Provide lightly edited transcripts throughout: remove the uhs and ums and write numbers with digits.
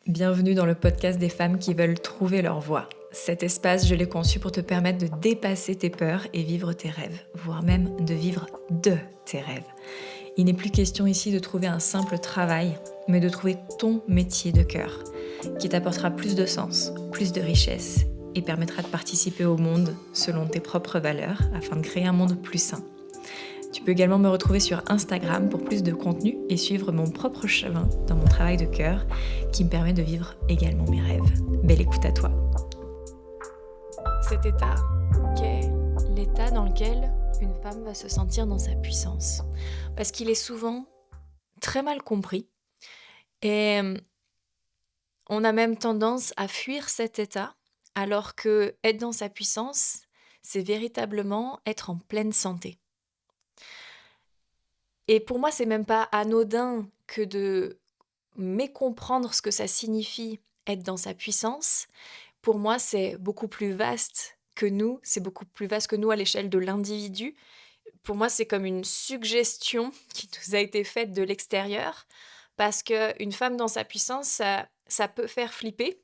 Bienvenue dans le podcast des femmes qui veulent trouver leur voie. Cet espace, je l'ai conçu pour te permettre de dépasser tes peurs et vivre tes rêves, voire même de vivre de tes rêves. Il n'est plus question ici de trouver un simple travail, mais de trouver ton métier de cœur, qui t'apportera plus de sens, plus de richesse et permettra de participer au monde selon tes propres valeurs afin de créer un monde plus sain. Tu peux également me retrouver sur Instagram pour plus de contenu et suivre mon propre chemin dans mon travail de cœur qui me permet de vivre également mes rêves. Belle écoute à toi. Cet état qu'est l'état dans lequel une femme va se sentir dans sa puissance. Parce qu'il est souvent très mal compris et on a même tendance à fuir cet état alors que être dans sa puissance, c'est véritablement être en pleine santé. Et pour moi, c'est même pas anodin que de mécomprendre ce que ça signifie être dans sa puissance. Pour moi, c'est beaucoup plus vaste que nous, c'est beaucoup plus vaste que nous à l'échelle de l'individu. Pour moi, c'est comme une suggestion qui nous a été faite de l'extérieur, parce qu'une femme dans sa puissance, ça peut faire flipper,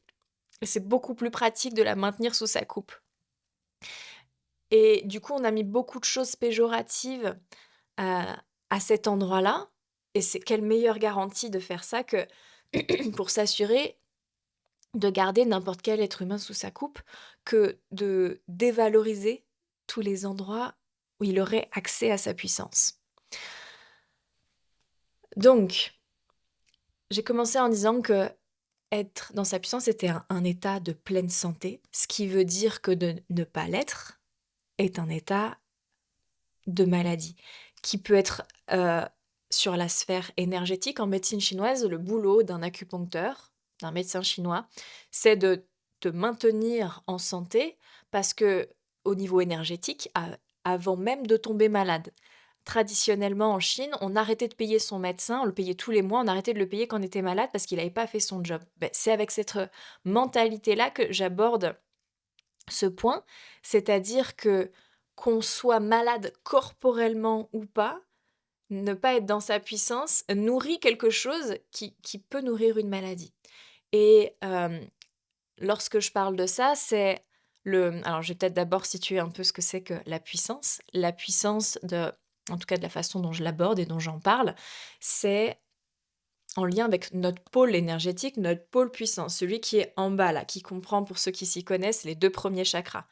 et c'est beaucoup plus pratique de la maintenir sous sa coupe. Et du coup, on a mis beaucoup de choses péjoratives à cet endroit-là. Et c'est quelle meilleure garantie de faire ça que pour s'assurer de garder n'importe quel être humain sous sa coupe, que de dévaloriser tous les endroits où il aurait accès à sa puissance. Donc, j'ai commencé en disant que être dans sa puissance était un état de pleine santé, ce qui veut dire que de ne pas l'être est un état de maladie, qui peut être sur la sphère énergétique. En médecine chinoise, le boulot d'un acupuncteur, d'un médecin chinois, c'est de te maintenir en santé parce que au niveau énergétique, avant même de tomber malade. Traditionnellement en Chine, on arrêtait de payer son médecin, on le payait tous les mois, on arrêtait de le payer quand on était malade parce qu'il n'avait pas fait son job. C'est avec cette mentalité-là que j'aborde ce point, c'est-à-dire que qu'on soit malade corporellement ou pas, ne pas être dans sa puissance nourrit quelque chose qui peut nourrir une maladie. Et lorsque je parle de ça, c'est alors je vais peut-être d'abord situer un peu ce que c'est que la puissance. La puissance en tout cas de la façon dont je l'aborde et dont j'en parle, c'est en lien avec notre pôle énergétique, notre pôle puissant, celui qui est en bas là, qui comprend, pour ceux qui s'y connaissent, les 2 premiers chakras.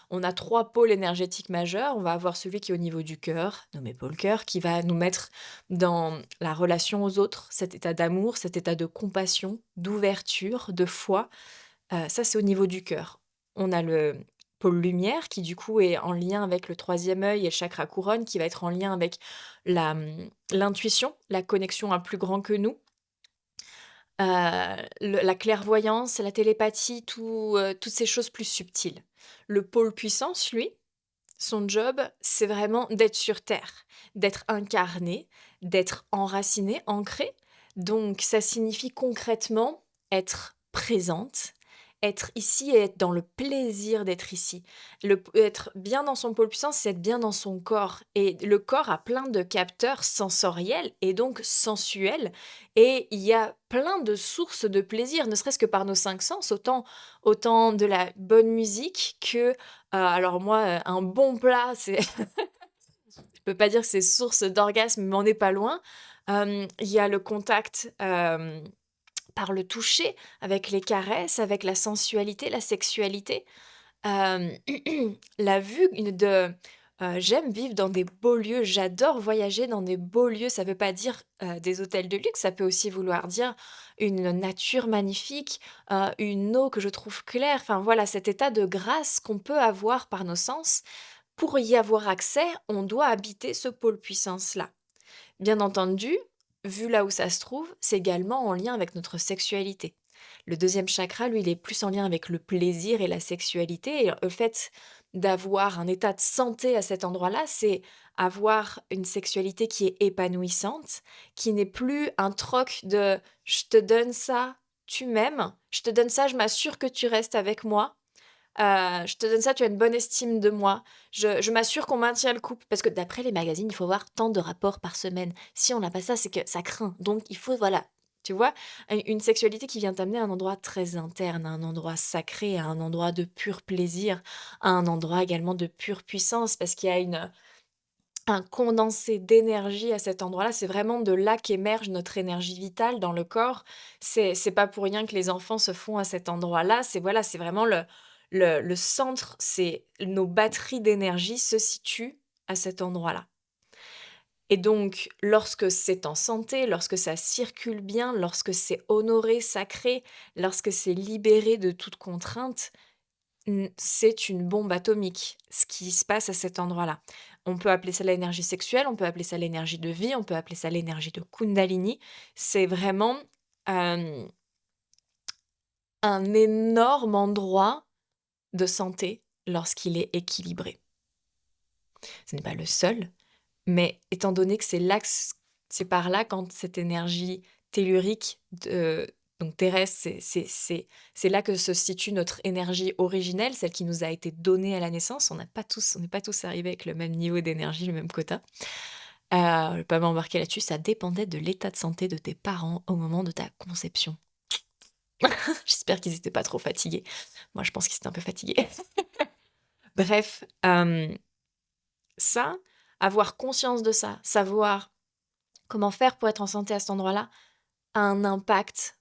On a 3 pôles énergétiques majeurs. On va avoir celui qui est au niveau du cœur, nommé pôle cœur, qui va nous mettre dans la relation aux autres, cet état d'amour, cet état de compassion, d'ouverture, de foi. Ça, c'est au niveau du cœur. On a le pôle lumière qui, du coup, est en lien avec le 3e œil et le chakra couronne, qui va être en lien avec l'intuition, la connexion à plus grand que nous. La clairvoyance, la télépathie, toutes ces choses plus subtiles. Le pôle puissance, lui, son job, c'est vraiment d'être sur terre, d'être incarné, d'être enraciné, ancré. Donc ça signifie concrètement être présente, être ici et être dans le plaisir d'être ici. Être bien dans son pôle puissance, c'est être bien dans son corps. Et le corps a plein de capteurs sensoriels et donc sensuels. Et il y a plein de sources de plaisir, ne serait-ce que par nos 5 sens, autant de la bonne musique que alors moi, un bon plat, c'est je peux pas dire que c'est source d'orgasme, mais on n'est pas loin. Il y a le contact, par le toucher, avec les caresses, avec la sensualité, la sexualité. Hem, la vue j'aime vivre dans des beaux lieux, j'adore voyager dans des beaux lieux. Ça veut pas dire, des hôtels de luxe, ça peut aussi vouloir dire une nature magnifique, une eau que je trouve claire. Enfin voilà, cet état de grâce qu'on peut avoir par nos sens. Pour y avoir accès, on doit habiter ce pôle puissance-là. Bien entendu, vu là où ça se trouve, c'est également en lien avec notre sexualité. Le 2e chakra, lui, il est plus en lien avec le plaisir et la sexualité et le fait d'avoir un état de santé à cet endroit-là, c'est avoir une sexualité qui est épanouissante, qui n'est plus un troc de: «Je te donne ça, tu m'aimes, je te donne ça, je m'assure que tu restes avec moi». Je te donne ça, tu as une bonne estime de moi. Je m'assure qu'on maintient le couple parce que d'après les magazines, il faut avoir tant de rapports par semaine. Si on n'a pas ça, c'est que ça craint. Donc il faut voilà, Tu vois? Une sexualité qui vient t'amener à un endroit très interne, à un endroit sacré, à un endroit de pur plaisir, à un endroit également de pure puissance parce qu'il y a un condensé d'énergie à cet endroit-là. C'est vraiment de là qu'émerge notre énergie vitale dans le corps. C'est pas pour rien que les enfants se font à cet endroit-là. C'est voilà, c'est vraiment le centre, c'est nos batteries d'énergie se situent à cet endroit-là. Et donc, lorsque c'est en santé, lorsque ça circule bien, lorsque c'est honoré, sacré, lorsque c'est libéré de toute contrainte, c'est une bombe atomique, ce qui se passe à cet endroit-là. On peut appeler ça l'énergie sexuelle, on peut appeler ça l'énergie de vie, on peut appeler ça l'énergie de Kundalini. C'est vraiment, hem, un énorme endroit de santé lorsqu'il est équilibré. Ce n'est pas le seul, mais étant donné que c'est l'axe, c'est par là quand cette énergie tellurique donc terrestre, c'est là que se situe notre énergie originelle, celle qui nous a été donnée à la naissance. On n'est pas tous arrivés avec le même niveau d'énergie, le même quota. Je vais pas m'embarquer là-dessus, ça dépendait de l'état de santé de tes parents au moment de ta conception. J'espère qu'ils étaient pas trop fatigués. Moi, je pense qu'ils étaient un peu fatigués. Bref, ça, avoir conscience de ça, savoir comment faire pour être en santé à cet endroit-là, a un impact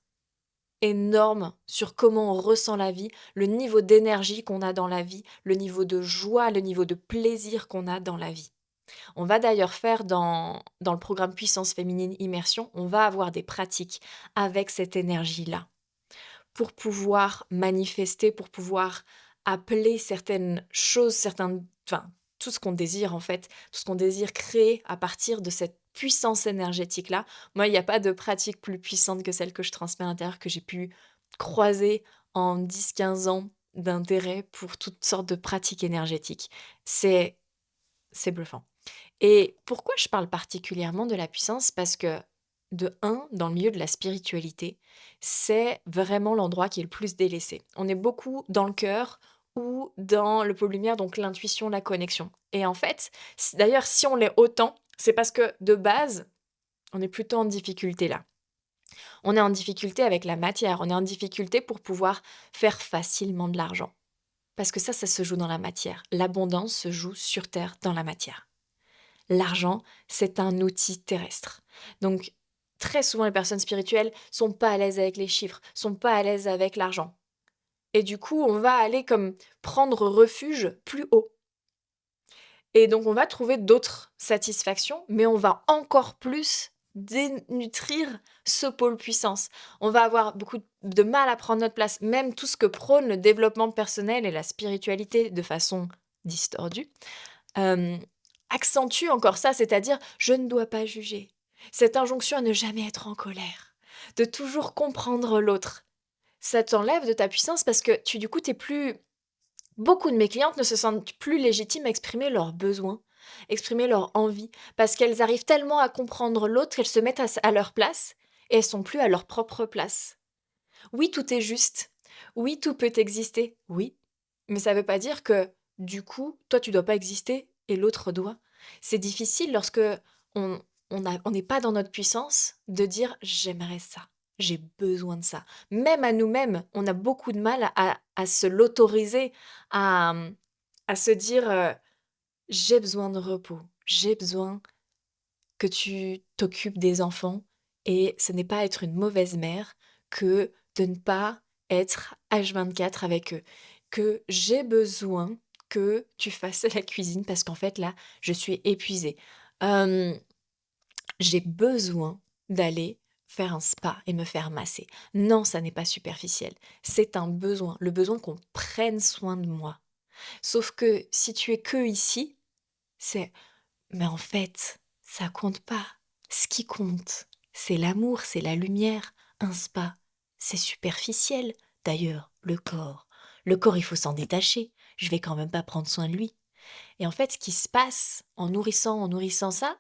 énorme sur comment on ressent la vie, le niveau d'énergie qu'on a dans la vie, le niveau de joie, le niveau de plaisir qu'on a dans la vie. On va d'ailleurs faire dans le programme Puissance féminine immersion, on va avoir des pratiques avec cette énergie-là pour pouvoir manifester, pour pouvoir appeler certaines choses, enfin, tout ce qu'on désire en fait, tout ce qu'on désire créer à partir de cette puissance énergétique-là. Moi, il n'y a pas de pratique plus puissante que celle que je transmets à l'intérieur, que j'ai pu croiser en 10-15 ans d'intérêt pour toutes sortes de pratiques énergétiques. C'est, c'est bluffant. Et pourquoi je parle particulièrement de la puissance? Parce que, de un, dans le milieu de la spiritualité, c'est vraiment l'endroit qui est le plus délaissé. On est beaucoup dans le cœur ou dans le pôle lumière, donc l'intuition, la connexion. Et en fait, d'ailleurs, si on l'est autant, c'est parce que de base, on est plutôt en difficulté là. On est en difficulté avec la matière, on est en difficulté pour pouvoir faire facilement de l'argent. Parce que ça se joue dans la matière. L'abondance se joue sur Terre dans la matière. L'argent, c'est un outil terrestre. Donc, très souvent, les personnes spirituelles sont pas à l'aise avec les chiffres, sont pas à l'aise avec l'argent. Et du coup, on va aller comme prendre refuge plus haut. Et donc, on va trouver d'autres satisfactions, mais on va encore plus dénutrir ce pôle puissance. On va avoir beaucoup de mal à prendre notre place. Même tout ce que prône le développement personnel et la spiritualité de façon distordue, hem, accentue encore ça, c'est-à-dire: «Je ne dois pas juger». Cette injonction à ne jamais être en colère, de toujours comprendre l'autre. Ça t'enlève de ta puissance parce que tu du coup, tu plus beaucoup de mes clientes ne se sentent plus légitimes à exprimer leurs besoins, exprimer leurs envies, parce qu'elles arrivent tellement à comprendre l'autre qu'elles se mettent à leur place et elles sont plus à leur propre place. Oui, tout est juste. Oui, tout peut exister. Oui, mais ça veut pas dire que, du coup, toi, tu dois pas exister et l'autre doit. C'est difficile lorsque on on n'est pas dans notre puissance de dire: «J'aimerais ça, j'ai besoin de ça». Même à nous-mêmes, on a beaucoup de mal à se l'autoriser, à se dire, «J'ai besoin de repos, j'ai besoin que tu t'occupes des enfants» et ce n'est pas être une mauvaise mère que de ne pas être H24 avec eux. Que j'ai besoin que tu fasses la cuisine parce qu'en fait là, je suis épuisée. Hem, j'ai besoin d'aller faire un spa et me faire masser. Non, ça n'est pas superficiel. C'est un besoin, le besoin qu'on prenne soin de moi. Sauf que si tu es que ici, c'est mais en fait, ça compte pas. Ce qui compte, c'est l'amour, c'est la lumière. Un spa, c'est superficiel. D'ailleurs, le corps. Le corps, il faut s'en détacher. Je vais quand même pas prendre soin de lui. Et en fait, ce qui se passe en nourrissant ça,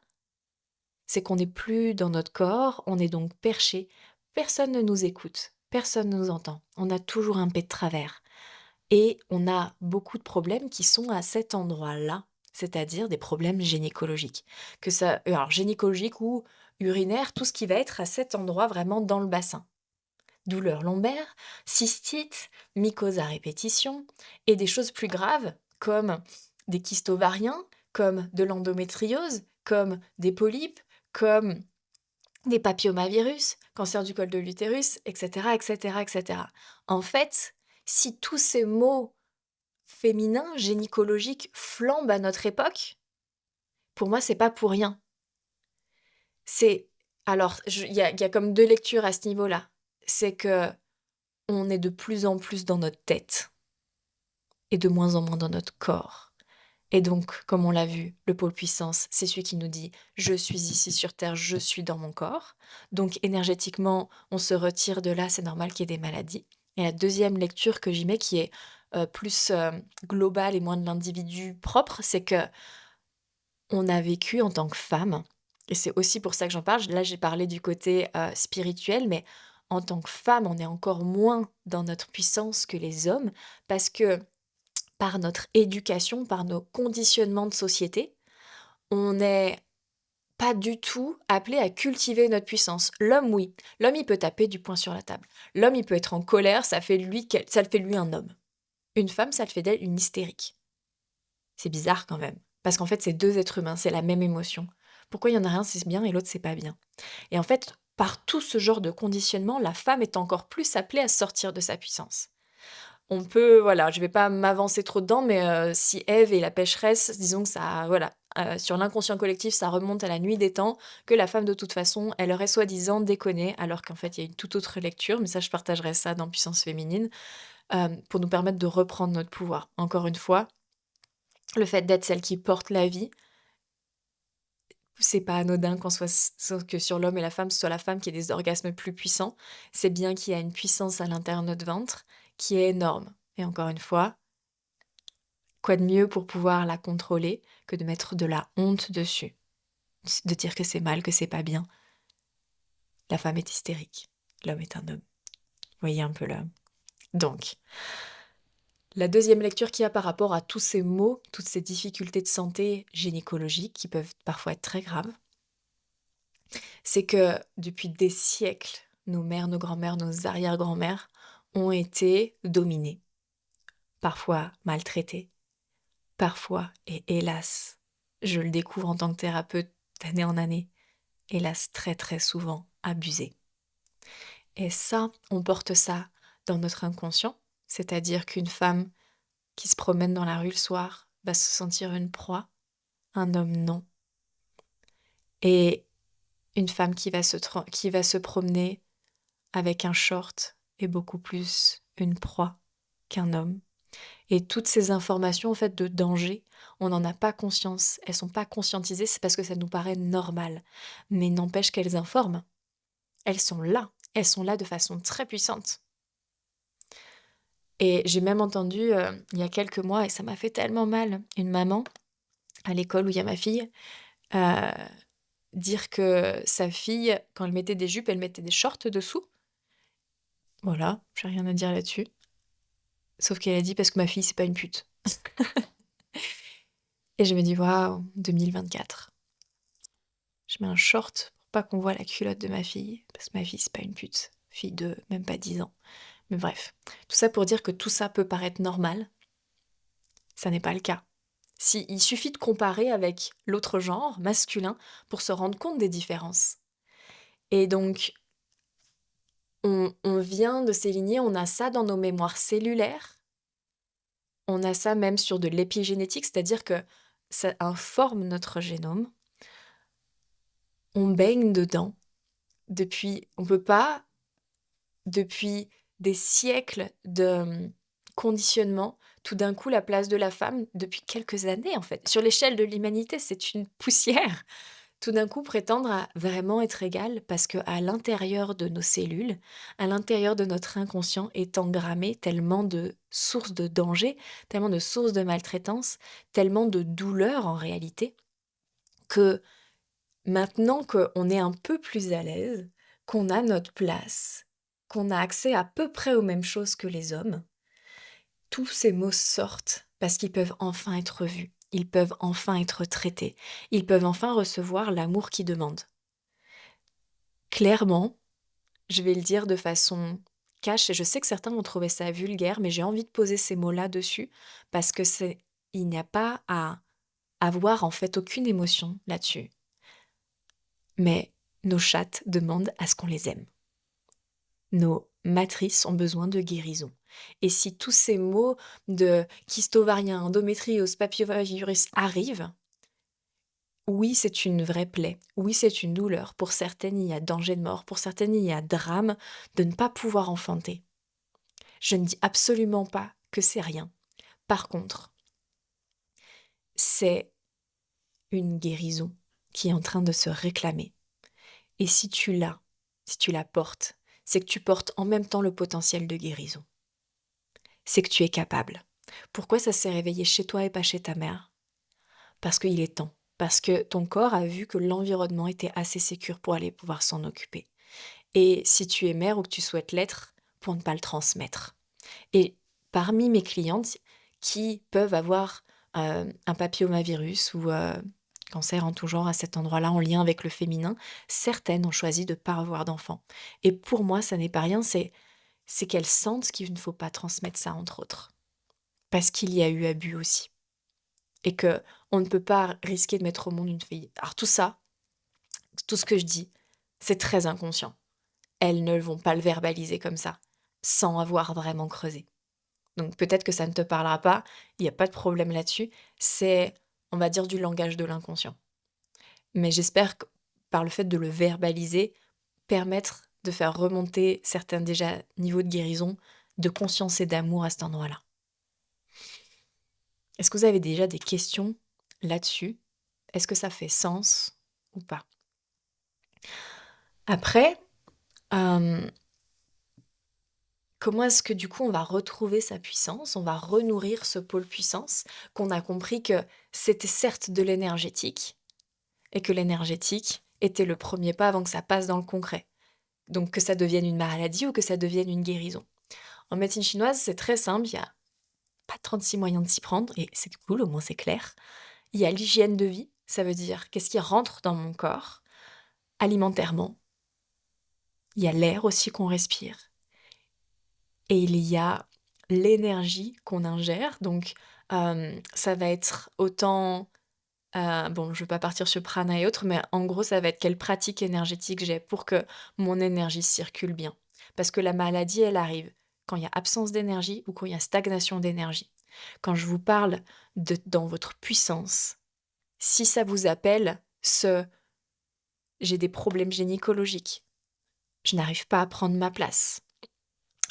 c'est qu'on n'est plus dans notre corps, on est donc perché. Personne ne nous écoute, personne ne nous entend. On a toujours un pet de travers. Et on a beaucoup de problèmes qui sont à cet endroit-là, c'est-à-dire des problèmes gynécologiques. Que ça, alors gynécologiques ou urinaire, tout ce qui va être à cet endroit vraiment dans le bassin. Douleurs lombaires, cystite, mycose à répétition et des choses plus graves comme des kystes ovariens, comme de l'endométriose, comme des polypes, comme des papillomavirus, cancer du col de l'utérus, etc., etc., etc. En fait, si tous ces maux féminins, gynécologiques flambent à notre époque, pour moi, c'est pas pour rien. C'est alors, il y a comme 2 lectures à ce niveau-là. C'est que on est de plus en plus dans notre tête et de moins en moins dans notre corps. Et donc, comme on l'a vu, le pôle puissance, c'est celui qui nous dit: «Je suis ici sur terre, je suis dans mon corps». Donc énergétiquement, on se retire de là, c'est normal qu'il y ait des maladies. Et la deuxième lecture que j'y mets qui est, plus, globale et moins de l'individu propre, c'est que on a vécu en tant que femme et c'est aussi pour ça que j'en parle. Là, j'ai parlé du côté, spirituel, mais en tant que femme, on est encore moins dans notre puissance que les hommes parce que par notre éducation, par nos conditionnements de société, on n'est pas du tout appelé à cultiver notre puissance. L'homme, oui. L'homme, il peut taper du poing sur la table. L'homme, il peut être en colère, ça le fait de lui un homme. Une femme, ça le fait d'elle une hystérique. C'est bizarre quand même. Parce qu'en fait, c'est 2 êtres humains, c'est la même émotion. Pourquoi il y en a un, c'est bien et l'autre, c'est pas bien? Et en fait, par tout ce genre de conditionnement, la femme est encore plus appelée à sortir de sa puissance. On peut voilà, je vais pas m'avancer trop dedans, mais si Ève est la pécheresse, disons que ça voilà, sur l'inconscient collectif, ça remonte à la nuit des temps, que la femme de toute façon, elle aurait soi-disant déconné, alors qu'en fait, il y a une toute autre lecture, mais ça, je partagerai ça dans Puissance féminine, pour nous permettre de reprendre notre pouvoir. Encore une fois, le fait d'être celle qui porte la vie, c'est pas anodin qu'on soit sauf que sur l'homme et la femme, ce soit la femme qui ait des orgasmes plus puissants. C'est bien qu'il y a une puissance à l'intérieur de notre ventre qui est énorme et encore une fois, quoi de mieux pour pouvoir la contrôler que de mettre de la honte dessus? De dire que c'est mal, que c'est pas bien. La femme est hystérique, l'homme est un homme. Vous voyez un peu là. Donc, la deuxième lecture qu'il y a par rapport à tous ces maux, toutes ces difficultés de santé gynécologiques qui peuvent parfois être très graves, c'est que depuis des siècles, nos mères, nos grands-mères, nos arrière-grands-mères ont été dominées, parfois maltraitées, parfois, et hélas, je le découvre en tant que thérapeute d'année en année, hélas très très souvent abusées. Et ça, on porte ça dans notre inconscient, c'est-à-dire qu'une femme qui se promène dans la rue le soir va se sentir une proie, un homme non. Et une femme qui va se promener avec un short est beaucoup plus une proie qu'un homme. Et toutes ces informations en fait de danger, on n'en a pas conscience, elles sont pas conscientisées, c'est parce que ça nous paraît normal. Mais n'empêche qu'elles informent. Elles sont là de façon très puissante. Et j'ai même entendu, il y a quelques mois, et ça m'a fait tellement mal, une maman à l'école où il y a ma fille, heu, dire que sa fille, quand elle mettait des jupes, elle mettait des shorts dessous. Voilà, j'ai rien à dire là-dessus. Sauf qu'elle a dit: «Parce que ma fille, c'est pas une pute». Et je me dis: «Waouh, 2024. Je mets un short pour pas qu'on voit la culotte de ma fille, parce que ma fille, c'est pas une pute». Fille de même pas 10 ans. Mais bref, tout ça pour dire que tout ça peut paraître normal, ça n'est pas le cas. Il suffit de comparer avec l'autre genre, masculin, pour se rendre compte des différences. Et donc, on vient de ces lignées, on a ça dans nos mémoires cellulaires, on a ça même sur de l'épigénétique, c'est-à-dire que ça informe notre génome, on baigne dedans on peut pas, depuis des siècles de conditionnement, tout d'un coup la place de la femme, depuis quelques années en fait, sur l'échelle de l'humanité, c'est une poussière. Tout d'un coup prétendre à vraiment être égal parce que à l'intérieur de nos cellules, à l'intérieur de notre inconscient est engrammé tellement de sources de danger, tellement de sources de maltraitance, tellement de douleur en réalité, que maintenant qu'on est un peu plus à l'aise, qu'on a notre place, qu'on a accès à peu près aux mêmes choses que les hommes, tous ces mots sortent parce qu'ils peuvent enfin être vus, ils peuvent enfin être traités, ils peuvent enfin recevoir l'amour qu'ils demandent. Clairement, je vais le dire de façon cash et je sais que certains vont trouver ça vulgaire, mais j'ai envie de poser ces mots-là dessus parce que il n'y a pas à avoir en fait aucune émotion là-dessus. Mais nos chattes demandent à ce qu'on les aime. Nos matrices ont besoin de guérison. Et si tous ces mots de kyste ovarien, endométriose, papillomavirus arrivent, oui, c'est une vraie plaie. Oui, c'est une douleur. Pour certaines, il y a danger de mort. Pour certaines, il y a drame de ne pas pouvoir enfanter. Je ne dis absolument pas que c'est rien. Par contre, c'est une guérison qui est en train de se réclamer. Et si tu l'as, si tu la portes, c'est que tu portes en même temps le potentiel de guérison. C'est que tu es capable. Pourquoi ça s'est réveillé chez toi et pas chez ta mère? Parce qu'il est temps. Parce que ton corps a vu que l'environnement était assez sécure pour aller pouvoir s'en occuper. Et si tu es mère ou que tu souhaites l'être, pour ne pas le transmettre. Et parmi mes clientes qui peuvent avoir un papillomavirus ou cancer en tout genre à cet endroit-là en lien avec le féminin, certaines ont choisi de ne pas avoir d'enfants. Et pour moi, ça n'est pas rien, c'est qu'elles sentent qu'il ne faut pas transmettre ça entre autres. Parce qu'il y a eu abus aussi. Et que on ne peut pas risquer de mettre au monde une fille. Alors tout ça, tout ce que je dis, c'est très inconscient. Elles ne vont pas le verbaliser comme ça, sans avoir vraiment creusé. Donc peut-être que ça ne te parlera pas, il y a pas de problème là-dessus. C'est, on va dire, du langage de l'inconscient. Mais j'espère que par le fait de le verbaliser, permettre de faire remonter certains déjà niveaux de guérison, de conscience et d'amour à cet endroit-là. Est-ce que vous avez déjà des questions là-dessus? Est-ce que ça fait sens ou pas? Après, comment est-ce que du coup on va retrouver sa puissance? On va renourrir ce pôle puissance qu'on a compris que c'était certes de l'énergétique et que l'énergétique était le premier pas avant que ça passe dans le concret. Donc que ça devienne une maladie ou que ça devienne une guérison. En médecine chinoise, c'est très simple, il y a pas 36 moyens de s'y prendre et c'est cool, au moins c'est clair. Il y a l'hygiène de vie, ça veut dire qu'est-ce qui rentre dans mon corps alimentairement. Il y a l'air aussi qu'on respire. Et il y a l'énergie qu'on ingère. Donc, ça va être autant, bon, je ne vais pas partir sur prana et autres, mais en gros, ça va être quelle pratique énergétique j'ai pour que mon énergie circule bien. Parce que la maladie, elle arrive quand il y a absence d'énergie ou quand il y a stagnation d'énergie. Quand je vous parle de dans votre puissance, si ça vous appelle ce: «J'ai des problèmes gynécologiques, je n'arrive pas à prendre ma place».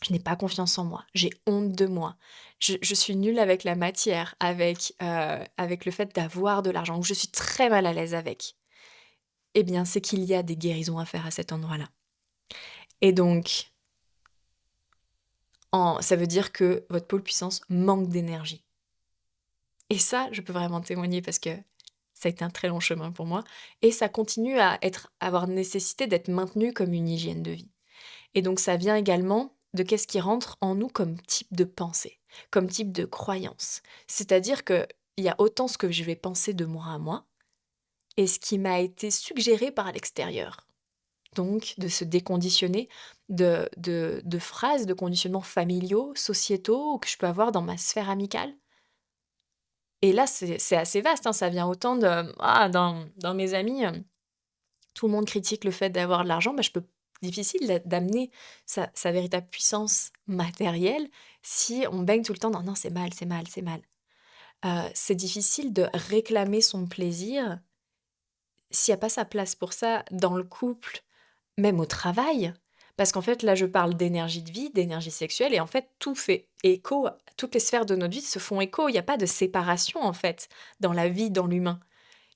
Je n'ai pas confiance en moi, j'ai honte de moi, je suis nulle avec la matière, avec le fait d'avoir de l'argent, ou je suis très mal à l'aise avec. Eh bien, c'est qu'il y a des guérisons à faire à cet endroit-là. Et donc, ça veut dire que votre pôle puissance manque d'énergie. Et ça, je peux vraiment témoigner parce que ça a été un très long chemin pour moi et ça continue avoir nécessité d'être maintenu comme une hygiène de vie. Et donc ça vient également de qu'est-ce qui rentre en nous comme type de pensée, comme type de croyance. C'est-à-dire qu'il y a autant ce que je vais penser de moi à moi et ce qui m'a été suggéré par l'extérieur. Donc de se déconditionner de phrases, de conditionnements familiaux, sociétaux, que je peux avoir dans ma sphère amicale. Et là, c'est assez vaste, hein, ça vient autant de... Ah, dans mes amis, tout le monde critique le fait d'avoir de l'argent, je peux difficile d'amener sa véritable puissance matérielle si on baigne tout le temps dans: «Non, c'est mal, c'est mal, c'est mal». C'est difficile de réclamer son plaisir s'il y a pas sa place pour ça dans le couple, même au travail. Parce qu'en fait, là, je parle d'énergie de vie, d'énergie sexuelle et en fait, tout fait écho, toutes les sphères de notre vie se font écho. Il y a pas de séparation, en fait, dans la vie, dans l'humain.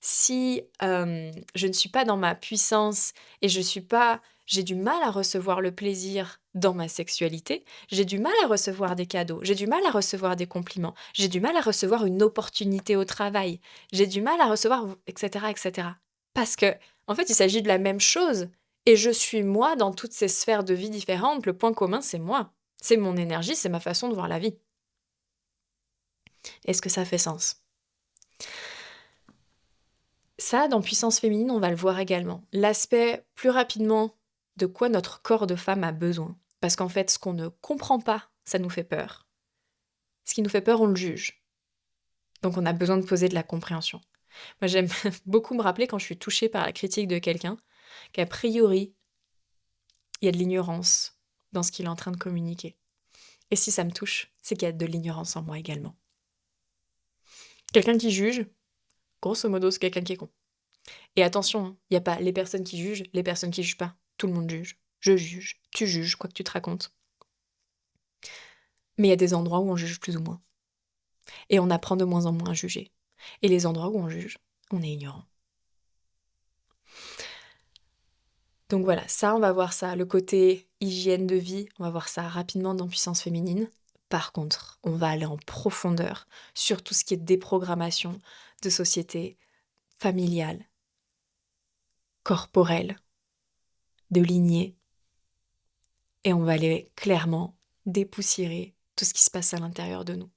Si, je ne suis pas dans ma puissance et j'ai du mal à recevoir le plaisir dans ma sexualité, j'ai du mal à recevoir des cadeaux, j'ai du mal à recevoir des compliments, j'ai du mal à recevoir une opportunité au travail, j'ai du mal à recevoir et cetera et cetera. Parce que en fait, il s'agit de la même chose et je suis moi dans toutes ces sphères de vie différentes. Le point commun, c'est moi. C'est mon énergie, c'est ma façon de voir la vie. Est-ce que ça fait sens? Ça, dans puissance féminine, on va le voir également. L'aspect plus rapidement de quoi notre corps de femme a besoin. Parce qu'en fait, ce qu'on ne comprend pas, ça nous fait peur. Ce qui nous fait peur, on le juge. Donc on a besoin de poser de la compréhension. Moi, j'aime beaucoup me rappeler quand je suis touchée par la critique de quelqu'un, qu'a priori, il y a de l'ignorance dans ce qu'il est en train de communiquer. Et si ça me touche, c'est qu'il y a de l'ignorance en moi également. Quelqu'un qui juge, grosso modo, c'est quelqu'un qui est con. Et attention, il n'y a pas les personnes qui jugent, les personnes qui jugent pas. Tout le monde juge. Je juge, tu juges, quoi que tu te racontes. Mais il y a des endroits où on juge plus ou moins. Et on apprend de moins en moins à juger. Et les endroits où on juge, on est ignorant. Donc voilà, ça, on va voir ça. Le côté hygiène de vie, on va voir ça rapidement dans Puissance féminine. Par contre, on va aller en profondeur sur tout ce qui est déprogrammation de société familiale, corporelle, de lignée. Et on va aller clairement dépoussiérer tout ce qui se passe à l'intérieur de nous.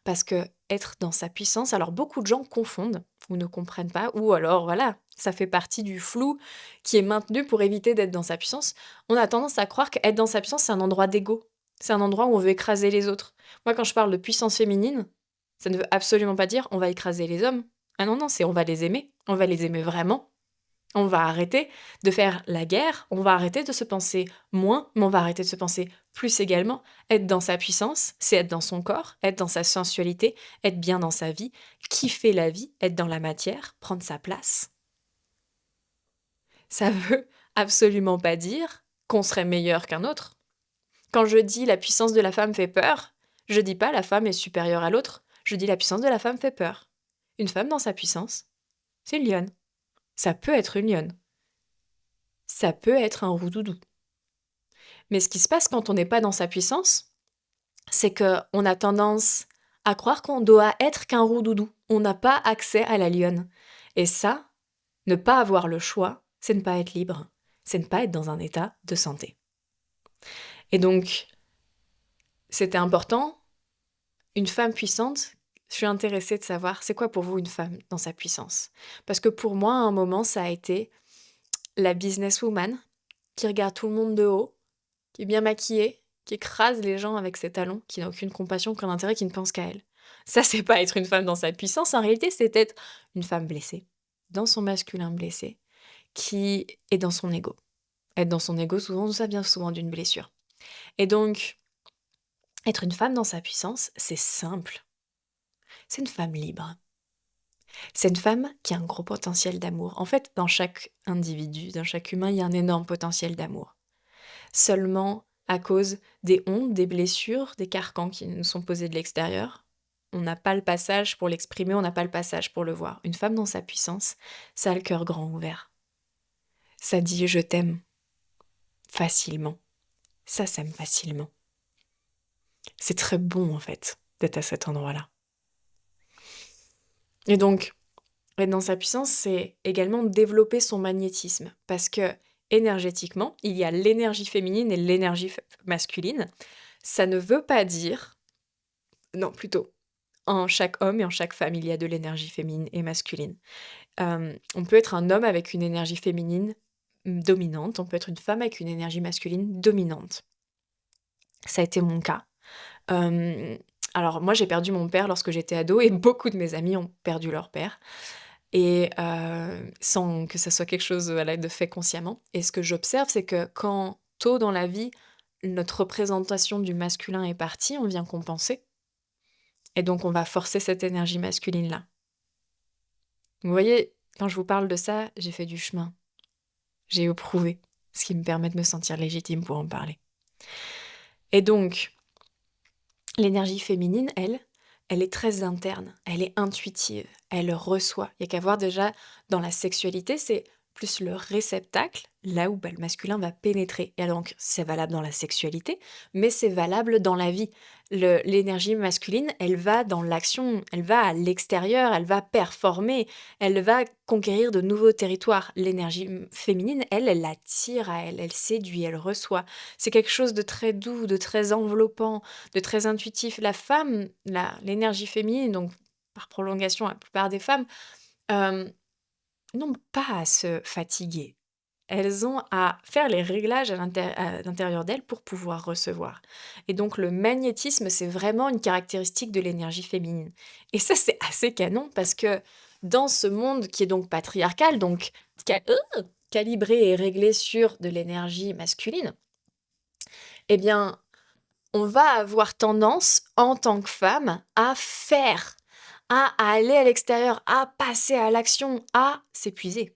Parce que être dans sa puissance, alors beaucoup de gens confondent ou ne comprennent pas, ou alors voilà, ça fait partie du flou qui est maintenu pour éviter d'être dans sa puissance. On a tendance à croire qu'être dans sa puissance, c'est un endroit d'ego. C'est un endroit où on veut écraser les autres. Moi, quand je parle de puissance féminine, ça ne veut absolument pas dire on va écraser les hommes. Ah non, non, c'est on va les aimer. On va les aimer vraiment. On va arrêter de faire la guerre, on va arrêter de se penser moins, mais on va arrêter de se penser plus également. Être dans sa puissance, c'est être dans son corps, être dans sa sensualité, être bien dans sa vie, kiffer la vie, être dans la matière, prendre sa place. Ça veut absolument pas dire qu'on serait meilleur qu'un autre. Quand je dis la puissance de la femme fait peur, je dis pas la femme est supérieure à l'autre, je dis la puissance de la femme fait peur. Une femme dans sa puissance, c'est une lionne. Ça peut être une lionne. Ça peut être un roux-doudou. Mais ce qui se passe quand on n'est pas dans sa puissance, c'est qu'on a tendance à croire qu'on doit être qu'un roux-doudou. On n'a pas accès à la lionne. Et ça, ne pas avoir le choix, c'est ne pas être libre. C'est ne pas être dans un état de santé. Et donc, c'était important. Une femme puissante, je suis intéressée de savoir, c'est quoi pour vous une femme dans sa puissance? Parce que pour moi, à un moment, ça a été la businesswoman qui regarde tout le monde de haut, qui est bien maquillée, qui écrase les gens avec ses talons, qui n'a aucune compassion, aucun intérêt, qui ne pense qu'à elle. Ça, c'est pas être une femme dans sa puissance. En réalité, c'est être une femme blessée, dans son masculin blessé, qui est dans son ego. Être dans son ego, souvent, ça vient souvent d'une blessure. Et donc, être une femme dans sa puissance, c'est simple. C'est une femme libre. C'est une femme qui a un gros potentiel d'amour. En fait, dans chaque individu, dans chaque humain, il y a un énorme potentiel d'amour. Seulement à cause des ondes, des blessures, des carcans qui nous sont posés de l'extérieur, on n'a pas le passage pour l'exprimer, on n'a pas le passage pour le voir. Une femme dans sa puissance, ça a le cœur grand ouvert. Ça dit je t'aime facilement. Ça s'aime facilement. C'est très bon en fait d'être à cet endroit-là. Et donc, être dans sa puissance, c'est également développer son magnétisme. Parce que énergétiquement, il y a l'énergie féminine et l'énergie masculine. Ça ne veut pas dire... Non, plutôt, en chaque homme et en chaque femme, il y a de l'énergie féminine et masculine. On peut être un homme avec une énergie féminine dominante, on peut être une femme avec une énergie masculine dominante. Ça a été mon cas. Alors moi, j'ai perdu mon père lorsque j'étais ado et beaucoup de mes amis ont perdu leur père. Et sans que ça soit quelque chose voilà, de fait consciemment. Et ce que j'observe, c'est que quand tôt dans la vie, notre représentation du masculin est partie, on vient compenser. Et donc on va forcer cette énergie masculine-là. Vous voyez, quand je vous parle de ça, j'ai fait du chemin. J'ai éprouvé, ce qui me permet de me sentir légitime pour en parler. Et donc, l'énergie féminine, elle est très interne, elle est intuitive, elle reçoit. Il n'y a qu'à voir déjà dans la sexualité, c'est plus le réceptacle, là où le masculin va pénétrer. Et donc, c'est valable dans la sexualité, mais c'est valable dans la vie. L'énergie masculine, elle va dans l'action, elle va à l'extérieur, elle va performer, elle va conquérir de nouveaux territoires. L'énergie féminine, elle attire à elle, elle séduit, elle reçoit. C'est quelque chose de très doux, de très enveloppant, de très intuitif. La femme, l'énergie féminine, donc par prolongation, la plupart des femmes, n'ont pas à se fatiguer. elles ont à faire les réglages à l'intérieur d'elles pour pouvoir recevoir. Et donc le magnétisme, c'est vraiment une caractéristique de l'énergie féminine. Et ça, c'est assez canon parce que dans ce monde qui est donc patriarcal, donc calibré et réglé sur de l'énergie masculine, eh bien, on va avoir tendance, en tant que femme, à faire, à aller à l'extérieur, à passer à l'action, à s'épuiser.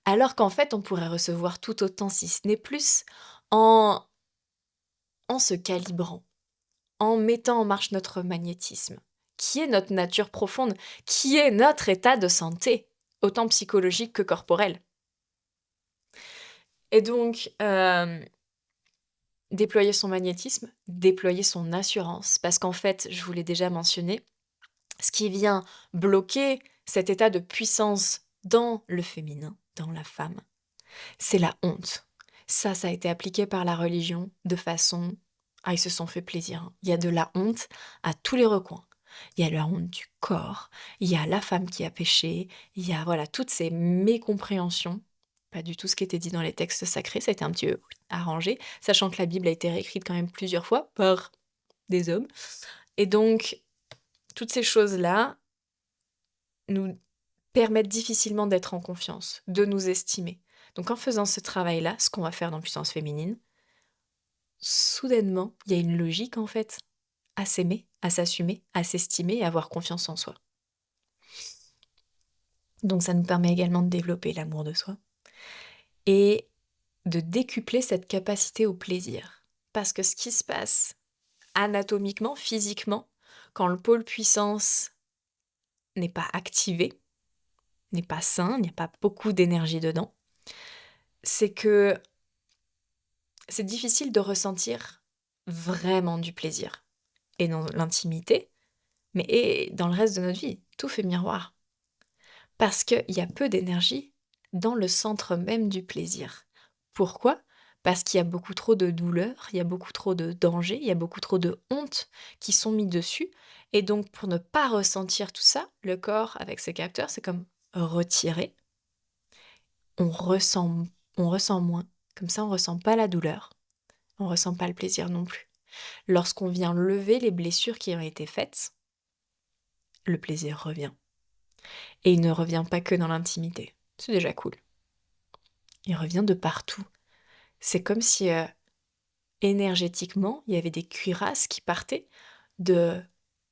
Alors qu'en fait, on pourrait recevoir tout autant, si ce n'est plus, en, en se calibrant, en mettant en marche notre magnétisme, qui est notre nature profonde, qui est notre état de santé, autant psychologique que corporel. Et donc, déployer son magnétisme, déployer son assurance, parce qu'en fait, je vous l'ai déjà mentionné, ce qui vient bloquer cet état de puissance dans le féminin, dans la femme, c'est la honte. Ça a été appliqué par la religion de façon... Ah, ils se sont fait plaisir, hein. Il y a de la honte à tous les recoins. Il y a la honte du corps, il y a la femme qui a péché, il y a voilà toutes ces mécompréhensions. Pas du tout ce qui était dit dans les textes sacrés, ça a été un petit peu arrangé, sachant que la Bible a été réécrite quand même plusieurs fois par des hommes. Et donc, toutes ces choses-là nous permettent difficilement d'être en confiance, de nous estimer. Donc en faisant ce travail-là, ce qu'on va faire dans Puissance féminine, soudainement, il y a une logique en fait à s'aimer, à s'assumer, à s'estimer et à avoir confiance en soi. Donc ça nous permet également de développer l'amour de soi et de décupler cette capacité au plaisir. Parce que ce qui se passe anatomiquement, physiquement, quand le pôle puissance n'est pas activé, n'est pas sain, il n'y a pas beaucoup d'énergie dedans, c'est que c'est difficile de ressentir vraiment du plaisir. Et dans l'intimité, mais et dans le reste de notre vie, tout fait miroir. Parce qu'il y a peu d'énergie dans le centre même du plaisir. Pourquoi? Parce qu'il y a beaucoup trop de douleur, il y a beaucoup trop de danger, il y a beaucoup trop de honte qui sont mis dessus. Et donc, pour ne pas ressentir tout ça, le corps, avec ses capteurs, c'est comme retirer. On ressent, on ressent moins. Comme ça, on ressent pas la douleur. On ressent pas le plaisir non plus. Lorsqu'on vient lever les blessures qui ont été faites, le plaisir revient. Et il ne revient pas que dans l'intimité. C'est déjà cool. Il revient de partout. C'est comme si énergétiquement, il y avait des cuirasses qui partaient de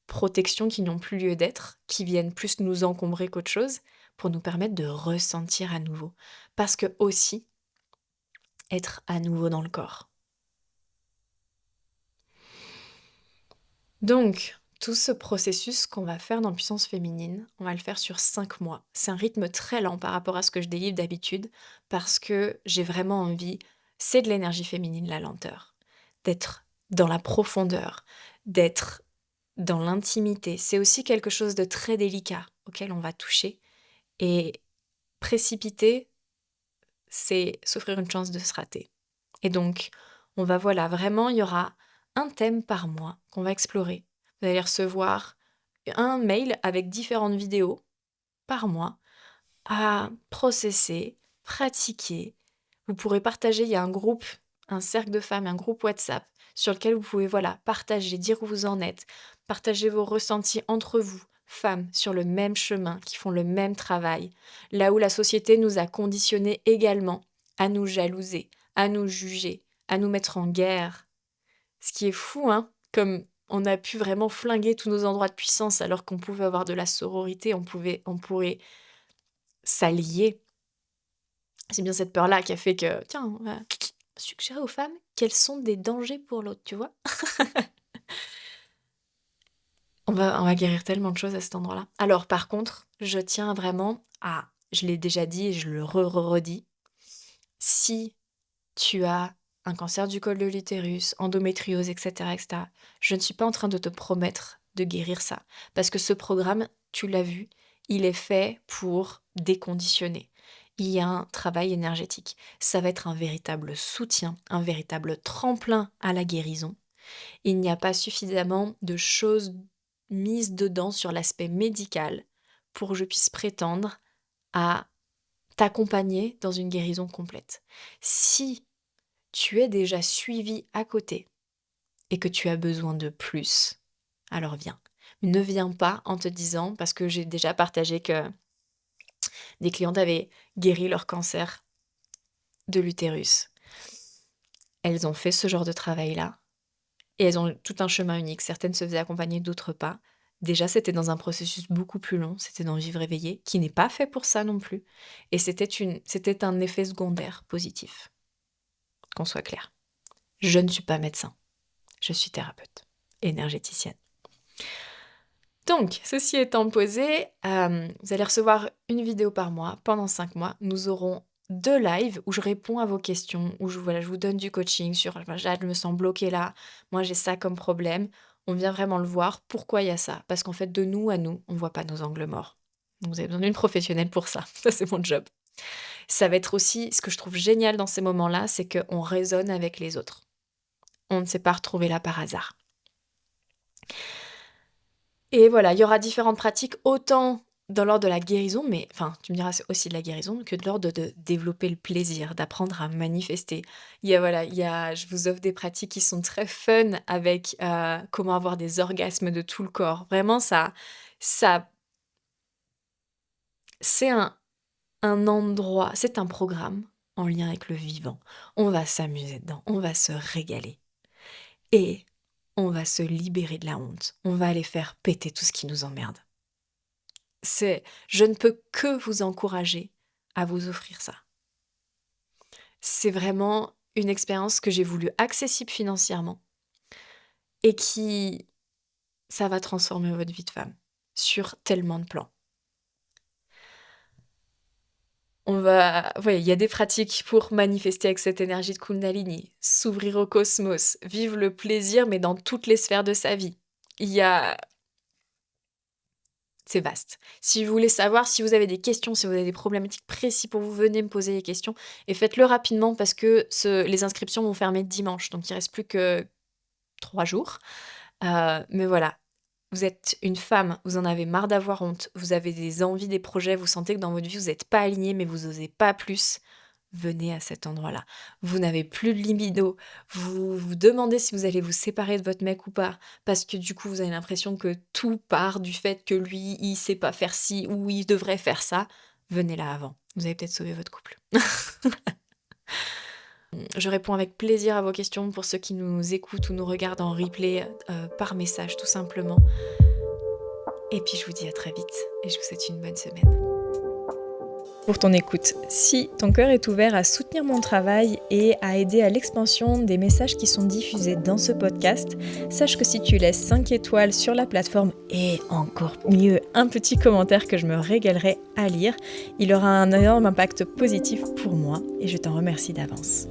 protections qui n'ont plus lieu d'être, qui viennent plus nous encombrer qu'autre chose, pour nous permettre de ressentir à nouveau. Parce que aussi, être à nouveau dans le corps. Donc, tout ce processus qu'on va faire dans Puissance féminine, on va le faire sur 5 mois. C'est un rythme très lent par rapport à ce que je délivre d'habitude, parce que j'ai vraiment envie, c'est de l'énergie féminine, la lenteur. D'être dans la profondeur, d'être dans l'intimité. C'est aussi quelque chose de très délicat auquel on va toucher. Et précipiter, c'est s'offrir une chance de se rater. Et donc, on va, voilà, vraiment, il y aura un thème par mois qu'on va explorer. Vous allez recevoir un mail avec différentes vidéos par mois à processer, pratiquer. Vous pourrez partager, il y a un groupe, un cercle de femmes, un groupe WhatsApp sur lequel vous pouvez, voilà, partager, dire où vous en êtes, partager vos ressentis entre vous, femmes sur le même chemin, qui font le même travail, là où la société nous a conditionnés également à nous jalouser, à nous juger, à nous mettre en guerre. Ce qui est fou, hein, comme on a pu vraiment flinguer tous nos endroits de puissance alors qu'on pouvait avoir de la sororité, on pourrait s'allier. C'est bien cette peur-là qui a fait que, tiens, on va suggérer aux femmes quels sont des dangers pour l'autre, tu vois. On va guérir tellement de choses à cet endroit-là. Alors, par contre, je tiens vraiment à, je l'ai déjà dit et je le redis, si tu as un cancer du col de l'utérus, endométriose, etc., etc., je ne suis pas en train de te promettre de guérir ça. Parce que ce programme, tu l'as vu, il est fait pour déconditionner. Il y a un travail énergétique. Ça va être un véritable soutien, un véritable tremplin à la guérison. Il n'y a pas suffisamment de choses mises dedans sur l'aspect médical pour que je puisse prétendre à t'accompagner dans une guérison complète. Si tu es déjà suivi à côté et que tu as besoin de plus, alors viens. Ne viens pas en te disant, parce que j'ai déjà partagé que des clientes avaient guéri leur cancer de l'utérus. Elles ont fait ce genre de travail-là et elles ont tout un chemin unique. Certaines se faisaient accompagner, d'autres pas. Déjà, c'était dans un processus beaucoup plus long, c'était dans le vivre éveillé, qui n'est pas fait pour ça non plus. Et c'était un effet secondaire positif, qu'on soit clair. Je ne suis pas médecin, je suis thérapeute, énergéticienne. Donc, ceci étant posé, vous allez recevoir une vidéo par mois pendant 5 mois. Nous aurons 2 lives où je réponds à vos questions, où je vous donne du coaching sur Jade, je me sens bloquée là, moi j'ai ça comme problème. On vient vraiment le voir. Pourquoi il y a ça? Parce qu'en fait, de nous à nous, on ne voit pas nos angles morts. Donc, vous avez besoin d'une professionnelle pour ça. Ça, c'est mon job. Ça va être aussi, ce que je trouve génial dans ces moments-là, c'est qu'on résonne avec les autres. On ne s'est pas retrouvé là par hasard. Et voilà, il y aura différentes pratiques, autant dans l'ordre de la guérison, mais enfin, tu me diras, c'est aussi de la guérison, que de l'ordre de développer le plaisir, d'apprendre à manifester. Je vous offre des pratiques qui sont très fun avec comment avoir des orgasmes de tout le corps. Vraiment, ça, c'est un endroit, c'est un programme en lien avec le vivant. On va s'amuser dedans, on va se régaler. Et on va se libérer de la honte. On va aller faire péter tout ce qui nous emmerde. Je ne peux que vous encourager à vous offrir ça. C'est vraiment une expérience que j'ai voulu accessible financièrement et ça va transformer votre vie de femme sur tellement de plans. Il y a des pratiques pour manifester avec cette énergie de Kundalini, s'ouvrir au cosmos, vivre le plaisir, mais dans toutes les sphères de sa vie. C'est vaste. Si vous voulez savoir, si vous avez des questions, si vous avez des problématiques précises pour vous, venez me poser des questions et faites-le rapidement parce que les inscriptions vont fermer dimanche, donc il ne reste plus que 3 jours. Mais voilà, vous êtes une femme, vous en avez marre d'avoir honte, vous avez des envies, des projets, vous sentez que dans votre vie, vous n'êtes pas aligné, mais vous n'osez pas plus. Venez à cet endroit-là. Vous n'avez plus de libido. Vous vous demandez si vous allez vous séparer de votre mec ou pas, parce que du coup, vous avez l'impression que tout part du fait que lui, il sait pas faire ci ou il devrait faire ça. Venez là avant. Vous allez peut-être sauver votre couple. Je réponds avec plaisir à vos questions pour ceux qui nous écoutent ou nous regardent en replay par message, tout simplement. Et puis, je vous dis à très vite et je vous souhaite une bonne semaine. Pour ton écoute. Si ton cœur est ouvert à soutenir mon travail et à aider à l'expansion des messages qui sont diffusés dans ce podcast, sache que si tu laisses 5 étoiles sur la plateforme et encore mieux un petit commentaire que je me régalerai à lire, il aura un énorme impact positif pour moi et je t'en remercie d'avance.